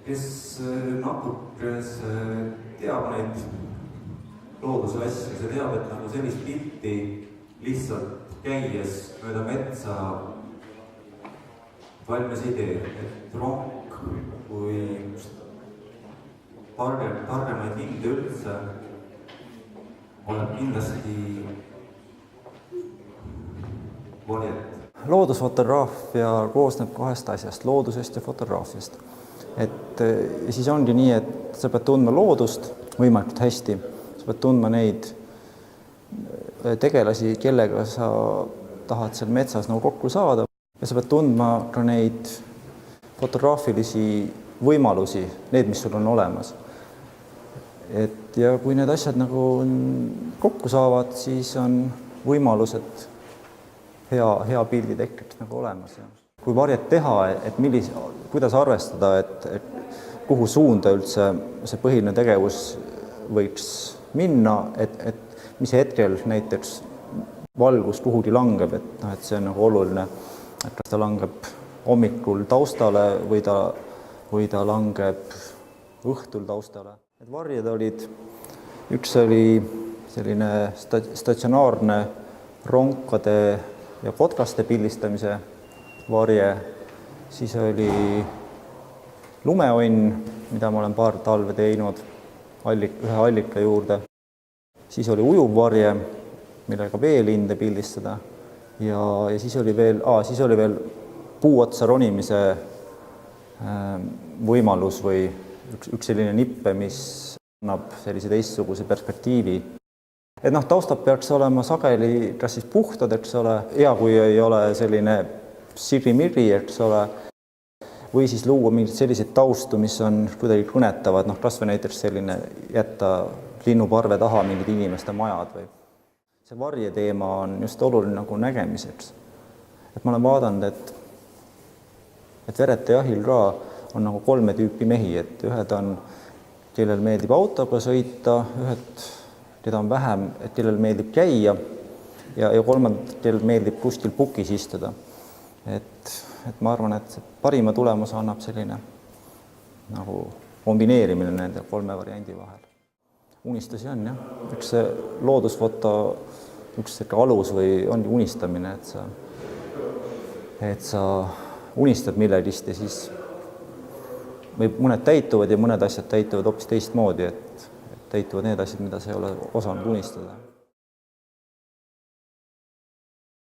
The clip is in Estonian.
kes natukese teab neid looduse asju, see teab, et nagu sellist pilti lihtsalt käies mööda metsa valmis ei tee, et ronk kui targemaid linde üldse vajab kindlasti varjet. Loodusfotograafia koosneb kahest asjast, loodusest ja fotograafiast. Ja siis ongi nii, et sa pead tundma loodust võimalikult hästi, sa pead tundma neid tegelasi, kellega sa tahad seal metsas nagu kokku saada ja sa pead tundma ka neid fotograafilisi võimalusi, need, mis sul on olemas. Ja kui need asjad nagu kokku saavad, siis on võimalused hea pildi tekkeks nagu olemas. Kui varjet teha, et kuidas arvestada, et kuhu suunda üldse see põhiline tegevus võiks minna, et mis hetkel näiteks valgus kuhugi langeb, et see on nagu oluline, et kas ta langeb hommikul taustale või ta langeb õhtul taustale. Need varjed olid, üks oli selline statsionaarne ronkade ja kotkaste pildistamise varje, siis oli lumeonn, mida ma olen paar talve teinud ühe allika juurde, siis oli ujuvvarje, millega veelinde pildistada ja siis oli veel puuotsa ronimise võimalus või üks selline nippe, mis annab sellise teistsuguse perspektiivi. Et taustad peaks olema sageli kas siis puhtad, eks ole, hea kui ei ole selline sirri-mirri, eks ole, või siis luua mingid sellised taustu, mis on kuidagi kõnetavad, kas või näiteks selline jätta linnuparve taha mingid inimeste majad või. See varje teema on just oluline nagu nägemiseks. Et ma olen vaadanud, et verete jahil ka on nagu 3 tüüpi mehi, et ühed on, kellel meeldib autoga sõita, ühed, keda on vähem, et kellel meeldib käia ja kolmandad, kellel meeldib kuskil pukis istuda. Et ma arvan, et parima tulemuse annab selline nagu kombineerimine nende 3 variandi vahel. Unistusi on, jah. Üks loodusfoto, üks alus või ongi unistamine, et sa unistad millegist ja siis või mõned täituvad ja mõned asjad täituvad hoopis teistmoodi, et täituvad need asjad, mida sa ei ole osanud unistada.